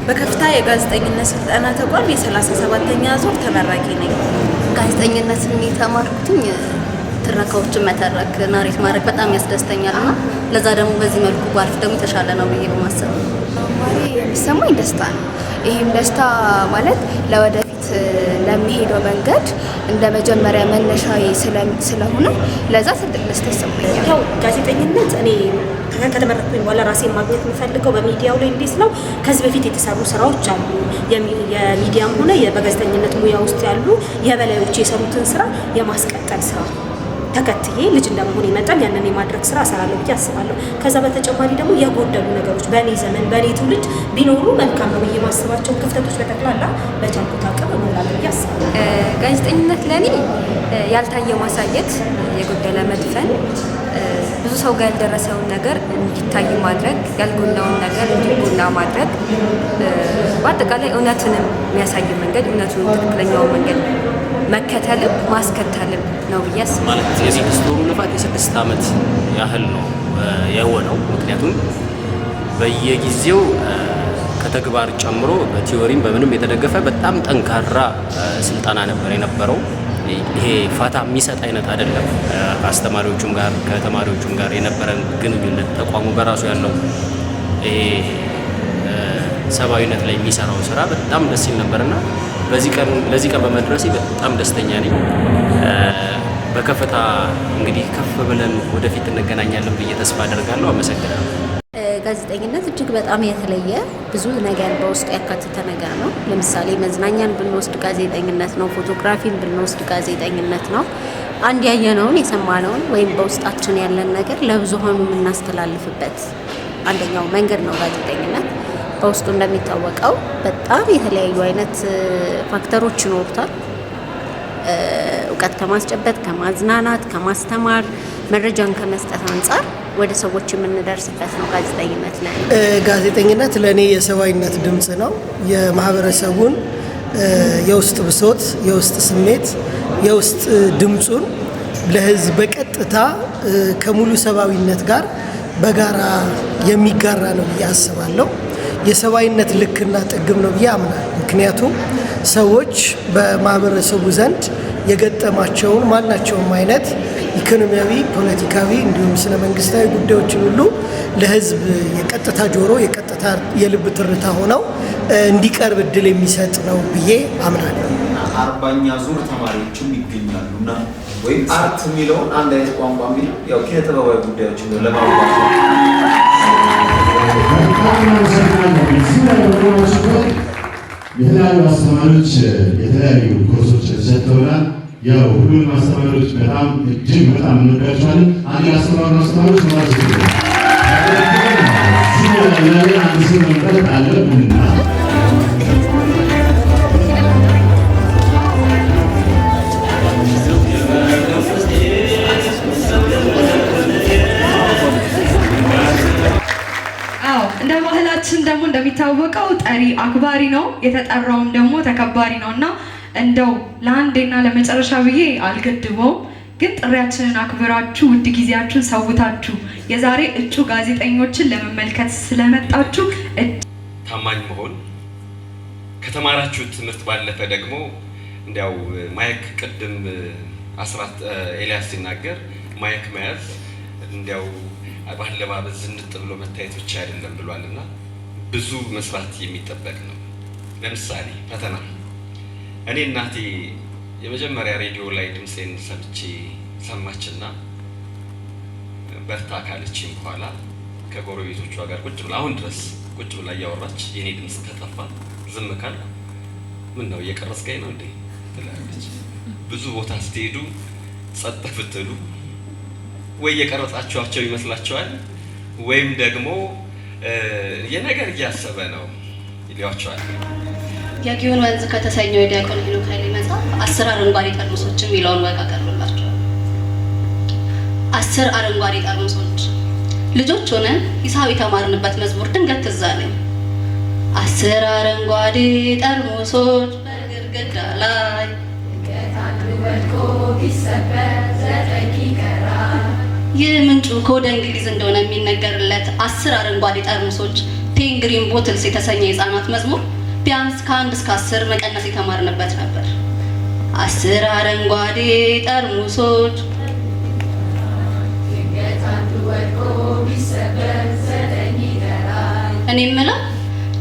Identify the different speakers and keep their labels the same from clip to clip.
Speaker 1: በከፍታ የጋዜጠኝነት ስልጠና ተቋም የ37ኛ ዙር ተመራቂ ነኝ።
Speaker 2: ጋዜጠኝነትን የተማርኩትኝ ትረካዎችን መተረክ ናሬት ማድረግ በጣም ያስደስተኛል እና ለዛ ደግሞ በዚህ መልኩ ባልፍ ደግሞ የተሻለ ነው ብዬ በማሰብ
Speaker 3: ማሪ የሚሰማኝ ደስታ ነው። ይሄም ደስታ ማለት ለወደፊት ለሚሄደው መንገድ እንደ መጀመሪያ መነሻዬ ስለሆነ ለዛ ትልቅ ደስታ ይሰማኛል።
Speaker 4: ያው ጋዜጠኝነት እኔ ከተመረጥኩኝ በኋላ ራሴን ማግኘት የምፈልገው በሚዲያው ላይ እንዴት ነው ከዚህ በፊት የተሰሩ ስራዎች አሉ። የሚዲያም ሆነ በጋዜጠኝነት ሙያ ውስጥ ያሉ የበላዮች የሰሩትን ስራ የማስቀጠል ስራ ተከትዬ ልጅ እንደመሆን መጠን ያንን የማድረግ ስራ እሰራለሁ ብዬ አስባለሁ። ከዛ በተጨማሪ ደግሞ የጎደሉ ነገሮች በእኔ ዘመን በእኔ ትውልድ ቢኖሩ መልካም ነው ብዬ ማስባቸው ክፍተቶች በጠቅላላ በቻልኩት አቅም እሞላለሁ ብዬ አስባለሁ።
Speaker 2: ጋዜጠኝነት ለእኔ ያልታየ ማሳየት፣ የጎደለ መድፈን፣ ብዙ ሰው ጋር ያልደረሰውን ነገር እንዲታይ ማድረግ፣ ያልጎላውን ነገር እንዲጎላ ማድረግ፣ በአጠቃላይ እውነትንም የሚያሳይ መንገድ እውነቱን ትክክለኛውን መንገድ መከተልም ማስከተልም ነው ብዬ አስባለሁ።
Speaker 5: ማለት የስድስት ወሩ ልፋት የ6 ዓመት ያህል ነው የሆነው። ምክንያቱም በየጊዜው ከተግባር ጨምሮ በቲዮሪም በምንም የተደገፈ በጣም ጠንካራ ስልጠና ነበር የነበረው። ይሄ ፋታ የሚሰጥ አይነት አይደለም። ከአስተማሪዎቹም ጋር ከተማሪዎቹም ጋር የነበረን ግንኙነት ተቋሙ በራሱ ያለው ሰብአዊነት ላይ የሚሰራው ስራ በጣም ደስ ይል ነበርና ለዚህ ቀን በመድረሴ በጣም ደስተኛ ነኝ። በከፍታ እንግዲህ ከፍ ብለን ወደፊት እንገናኛለን ብዬ ተስፋ አደርጋለሁ። አመሰግናለሁ።
Speaker 2: ጋዜጠኝነት እጅግ በጣም የተለየ ብዙ ነገር በውስጡ ያካተተ ነገር ነው። ለምሳሌ መዝናኛን ብንወስድ ጋዜጠኝነት ነው። ፎቶግራፊን ብንወስድ ጋዜጠኝነት ነው። አንድ ያየነውን የሰማነውን ወይም በውስጣችን ያለን ነገር ለብዙሃኑ የምናስተላልፍበት አንደኛው መንገድ ነው ጋዜጠኝነት። በውስጡ እንደሚታወቀው በጣም የተለያዩ አይነት ፋክተሮች ይኖሩታል። እውቀት ከማስጨበጥ፣ ከማዝናናት፣ ከማስተማር፣ መረጃን ከመስጠት አንጻር ወደ ሰዎች የምንደርስበት ነው ጋዜጠኝነት ላይ።
Speaker 6: ጋዜጠኝነት ለእኔ የሰብአዊነት ድምፅ ነው። የማህበረሰቡን የውስጥ ብሶት፣ የውስጥ ስሜት፣ የውስጥ ድምፁን ለህዝብ በቀጥታ ከሙሉ ሰብአዊነት ጋር በጋራ የሚጋራ ነው ብዬ አስባለሁ። የሰብአዊነት ልክና ጥግም ነው ብዬ አምናለሁ። ምክንያቱም ሰዎች በማህበረሰቡ ዘንድ የገጠማቸውን ማናቸውም አይነት ኢኮኖሚያዊ፣ ፖለቲካዊ እንዲሁም ስነ መንግስታዊ ጉዳዮችን ሁሉ ለህዝብ የቀጥታ ጆሮ የቀጥታ የልብ ትርታ ሆነው እንዲቀርብ እድል የሚሰጥ ነው ብዬ አምናለሁ።
Speaker 7: 40ኛ ዙር ተማሪዎችም ይገኛሉ እና ወይም አርት የሚለውን አንድ አይነት ቋንቋ የሚለው ያው ኪነ ጥበባዊ ጉዳዮችን ነው ለማውጣት
Speaker 8: የተለያዩ አስተማሪዎች የተለያዩ ኮርሶች ተሰጥተውናል። ያው ሁሉንም አስተማሪዎች በጣም እጅግ በጣም እንወዳቸዋለን። አንድ አስተማሪዎች ማለት ነው አንድ ስም መምረጥ አለብንና
Speaker 9: እንደ ባህላችን ደግሞ እንደሚታወቀው ጠሪ አክባሪ ነው፣ የተጠራውም ደግሞ ተከባሪ ነው እና እንደው ለአንዴና ለመጨረሻ ብዬ አልገድበውም፣ ግን ጥሪያችንን አክብራችሁ ውድ ጊዜያችሁን ሰውታችሁ የዛሬ እጩ ጋዜጠኞችን ለመመልከት ስለመጣችሁ
Speaker 10: ታማኝ መሆን ከተማራችሁ ትምህርት ባለፈ ደግሞ እንዲያው ማይክ ቅድም አስራት ኤልያስ ሲናገር ማይክ መያዝ እንዲያው ባለባበስ ዝንጥ ብሎ መታየት ብቻ አይደለም ብሏልና ብዙ መስራት የሚጠበቅ ነው። ለምሳሌ ፈተና እኔ እናቴ የመጀመሪያ ሬዲዮ ላይ ድምጼን ሰማችና በርታ ካለችኝ በኋላ ከጎረቤቶቿ ጋር ቁጭ ብላ አሁን ድረስ ቁጭ ብላ እያወራች የኔ ድምጽ ከጠፋ ዝም ካልኩ ምን ነው እየቀረስከኝ ነው እንዴ ትላለች። ብዙ ቦታ ስትሄዱ ጸጥ ብትሉ ወይ የቀረጻችኋቸው ይመስላችኋል ወይም ደግሞ የነገር እያሰበ ነው ይሏቸዋል።
Speaker 2: የጊዮን ወንዝ ከተሰኘው የዲያቆን ሄኖክ ኃይሌ መጽሐፍ 10 አረንጓዴ ጠርሙሶች የሚለውን ወግ አቀርብላችኋል። 10 አረንጓዴ ጠርሙሶች ልጆች ሆነን ሂሳብ የተማርንበት መዝሙር ድንገት ትዝ አለኝ። 10 አረንጓዴ ጠርሙሶች በግድግዳ ላይ
Speaker 11: ወድቆ ቢሰበር 9 ይቀራል። ይህ ምንጩ ከወደ እንግሊዝ እንደሆነ የሚነገርለት 10 አረንጓዴ ጠርሙሶች ቴን ግሪን ቦትልስ የተሰኘ የህፃናት መዝሙር ቢያንስ ከ1 እስከ 10 መቀነስ የተማርንበት ነበር። 10 አረንጓዴ ጠርሙሶች እኔ የምለው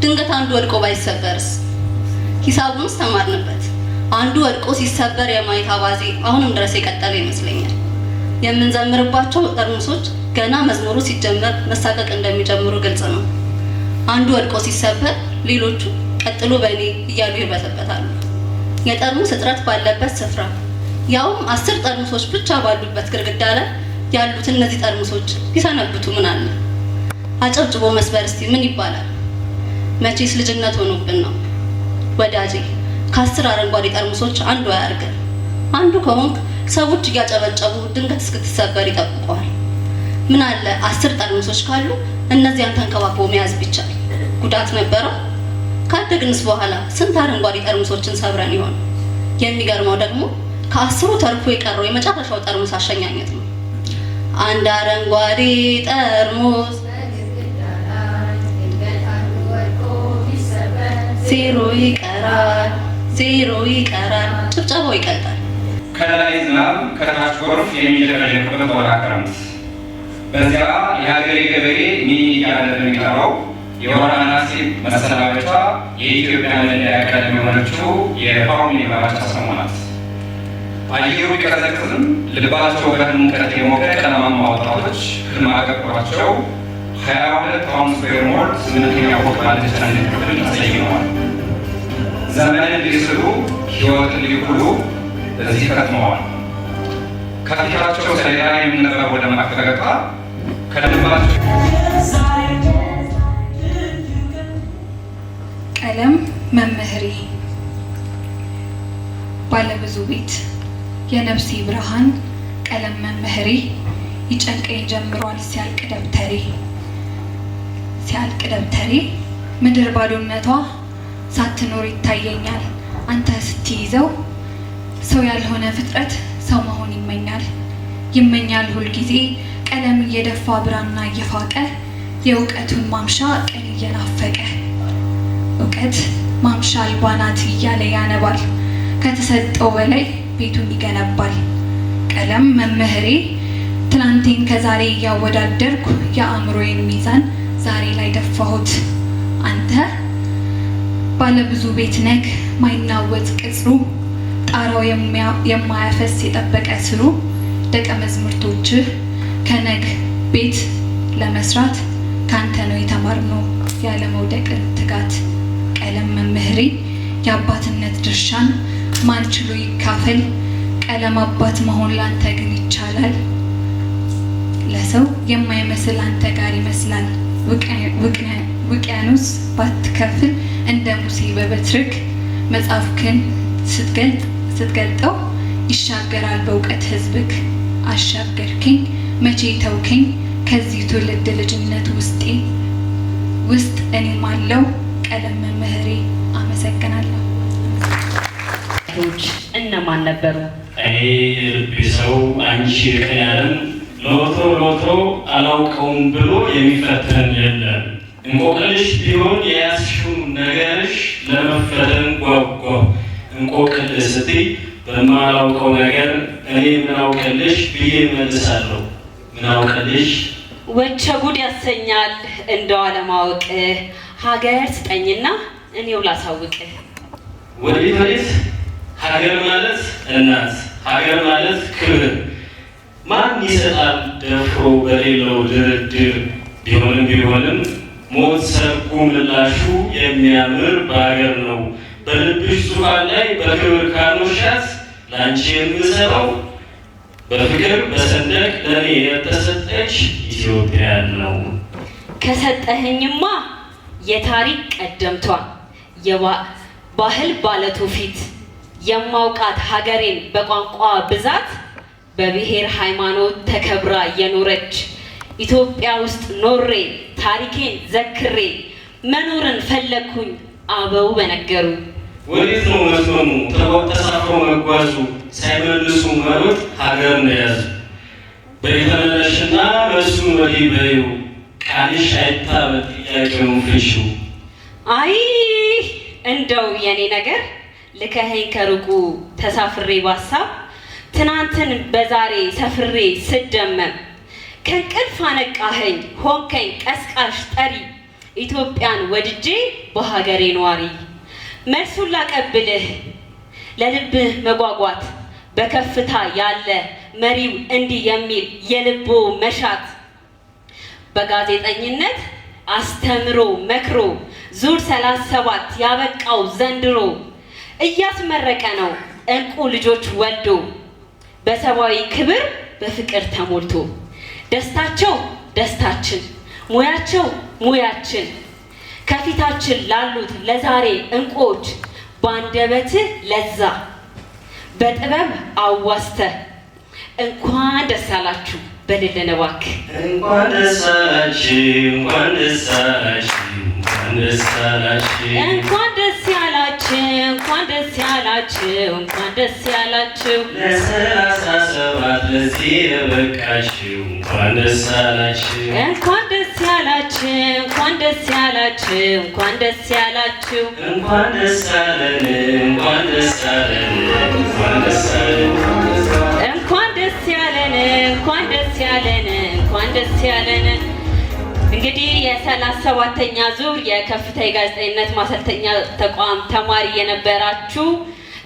Speaker 11: ድንገት አንዱ ወድቆ ባይሰበርስ? ሂሳቡንስ ተማርንበት። አንዱ ወድቆ ሲሰበር የማየት አባዜ አሁንም ድረስ የቀጠለ ይመስለኛል። የምንዘምርባቸው ጠርሙሶች ገና መዝሙሩ ሲጀመር መሳቀቅ እንደሚጀምሩ ግልጽ ነው። አንዱ ወድቆ ሲሰበር ሌሎቹ ቀጥሎ በእኔ እያሉ ይርበተበታሉ። የጠርሙስ እጥረት ባለበት ስፍራ ያውም 10 ጠርሙሶች ብቻ ባሉበት ግድግዳ ላይ ያሉት እነዚህ ጠርሙሶች ቢሰነብቱ ምን አለ? አጨብጭቦ መስበር እስቲ ምን ይባላል? መቼስ ልጅነት ሆኖብን ነው። ወዳጄ ከ10 አረንጓዴ ጠርሙሶች አንዱ አያርገን። አንዱ ከሆንክ ሰዎች እያጨበጨቡ ድንገት እስክትሰበር ይጠብቀዋል። ምን አለ 10 ጠርሙሶች ካሉ እነዚያን ተንከባክቦ መያዝ ቢቻል? ጉዳት ነበረው? ካደግንስ በኋላ ስንት አረንጓዴ ጠርሙሶችን ሰብረን ይሆን? የሚገርመው ደግሞ ከ10ሩ ተርፎ የቀረው የመጨረሻው ጠርሙስ አሸኛኘት ነው። አንድ አረንጓዴ ጠርሙስ ዜሮ ይቀራል፣ ዜሮ ይቀራል። ጭብጨባው ይቀልጣል።
Speaker 12: ከላይ ዝናብ ከታች ጎርፍ የሚደረግበት ወራ ክረምት በዚያ የሀገሬ ገበሬ ምን እያለ በሚጠራው የወራ ነሐሴ መሰናበቻ የኢትዮጵያ መለያ ቀለም የሆነችው የጳጉሜ መባቻ ሰሞናት አየሩ ቢቀዘቅዝም ልባቸው በሙቀት የሞቀ ቀለማማ ወጣቶች ህልም አገብሯቸው 22 ፓውንድ ስኩዌር ሞልድ 8ኛ ፎቅ ባለች አንድ ክፍል ተሰይመዋል። ዘመንን ሊስሉ ህይወትን ሊኩሉ በዚህ ከትመዋል። ከፊታቸው ሰሌዳ የሚነበበው ደማቅ ፈገግታ ከልባቸው
Speaker 9: ቀለም መምህሬ ባለብዙ ቤት የነፍሴ ብርሃን ቀለም መምህሬ ይጨንቀኝ ጀምሯል ሲያልቅ ደብተሬ ምድር ባዶነቷ ሳትኖር ይታየኛል አንተ ስትይዘው ሰው ያልሆነ ፍጥረት ሰው መሆን ይመኛል ሁልጊዜ ቀለም እየደፋ ብራና እየፋቀ የእውቀቱን ማምሻ ቀን እየናፈቀ እውቀት ማምሻ አልባ ናት እያለ ያነባል ከተሰጠው በላይ ቤቱን ይገነባል። ቀለም መምህሬ ትናንቴን ከዛሬ እያወዳደርኩ የአእምሮዬን ሚዛን ዛሬ ላይ ደፋሁት። አንተ ባለብዙ ቤት ነህ ማይናወጥ ቅጽሩ ጣራው የማያፈስ የጠበቀ ስሩ ደቀ መዝሙርቶችህ ከነግ ቤት ለመስራት ካንተ ነው የተማርነው ያለ መውደቅ ትጋት። ቀለም መምህሬ የአባትነት ድርሻን ማን ችሎ ይካፈል ቀለም አባት መሆን ላንተ ግን ይቻላል። ለሰው የማይመስል አንተ ጋር ይመስላል ውቅያኖስ ባትከፍል እንደ ሙሴ በበትርክ መጽሐፍክን ስትገልጠው ይሻገራል በእውቀት ህዝብክ። አሻገርከኝ መቼ ተውከኝ ከዚህ ትውልድ ልጅነት ውስጥ እኔም አለው ቀለም መምህሬ። አመሰግናለሁ።
Speaker 13: እነማን ነበሩ?
Speaker 14: እኔ የልቤ ሰው አንቺ ቀን ያለም ሎቶ አላውቀውም ብሎ የሚፈተን የለም። እንቆቅልሽ ቢሆን የያዝሽው ነገርሽ ለመፈተን ጓጓ። እንቆቅልሽ ስትይ በማላውቀው ነገር እኔ ምን አውቅልሽ ብዬ መልሳለሁ። ምን አውቅልሽ
Speaker 13: ወቸ ጉድ ያሰኛል እንደው አለማወቅ። ሀገር ስጠኝና እኔው ላሳውቅ።
Speaker 14: ወዴት ሀገር ማለት እናት፣ ሀገር ማለት ክብር ማን ይሰጣል ደፍሮ በሌለው ድርድር። ቢሆንም ሞት ሰርጉ ምላሹ የሚያምር በሀገር ነው። በልብሽ ዙፋን ላይ በክብር ካኖሻት ለአንቺ የምሰጠው በፍቅር በሰንደቅ ለእኔ የተሰጠች ኢትዮጵያ ነው።
Speaker 13: ከሰጠህኝማ የታሪክ ቀደምቷን የባህል ባለትውፊት የማውቃት ሀገሬን በቋንቋ ብዛት በብሔር ሃይማኖት ተከብራ የኖረች ኢትዮጵያ ውስጥ ኖሬ ታሪኬን ዘክሬ መኖርን ፈለግኩኝ አበው በነገሩ።
Speaker 14: ወዴት ነው መዝመሙ ተሳፍሮ መጓዙ ሳይመልሱ መሮጥ ሀገር ነው ያዙ። በይተመለሽና መልሱን ወዲህ በይው ቃልሽ አይታበል ጥያቄውን ፍቺው።
Speaker 13: አይ እንደው የኔ ነገር ልከኸኝ ከሩቁ ተሳፍሬ ባሳብ ትናንትን በዛሬ ሰፍሬ ስደመም ከእንቅልፍ አነቃኸኝ ሆንከኝ ቀስቃሽ ጠሪ ኢትዮጵያን ወድጄ በሀገሬ ኗሪ። መልሱን ላቀብልህ ለልብህ መጓጓት በከፍታ ያለ መሪው እንዲህ የሚል የልቦ መሻት በጋዜጠኝነት አስተምሮ መክሮ ዙር 37 ያበቃው ዘንድሮ እያስመረቀ ነው እንቁ ልጆች ወልዶ በሰባዊ ክብር በፍቅር ተሞልቶ ደስታቸው ደስታችን ሙያቸው ሙያችን ከፊታችን ላሉት ለዛሬ እንቁዎች ባንደበትህ ለዛ በጥበብ አዋስተ እንኳን ደስ አላችሁ በልልን እባክህ።
Speaker 14: እንኳን ደስ አላችሁ እንኳን ደስ አላችሁ እንኳን ደስ አላችሁ
Speaker 13: እንኳን ደስ ያላችሁ እንኳን ደስ ያላችሁ እንኳን ደስ ያላችሁ
Speaker 14: ለ37 ለዚህ የበቃችሁ እንኳን ደስ አላችሁ
Speaker 13: እንኳን ደስ ያላችሁ እንኳን ደስ ያላችሁ እንኳን ደስ ያላችሁ
Speaker 14: እንኳን ደስ አለን እንኳን ደስ አለን እንኳን ደስ አለን
Speaker 13: እንኳን ደስ ያለን እንኳን ደስ ያለን እንኳን ደስ ያለን። እንግዲህ የ37ኛ ዙር የከፍታ የጋዜጠኝነት ማሰልጠኛ ተቋም ተማሪ የነበራችሁ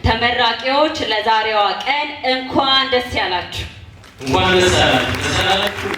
Speaker 13: ተመራቂዎች ለዛሬዋ ቀን እንኳን ደስ ያላችሁ።
Speaker 14: እንኳን ደስ አላችሁ።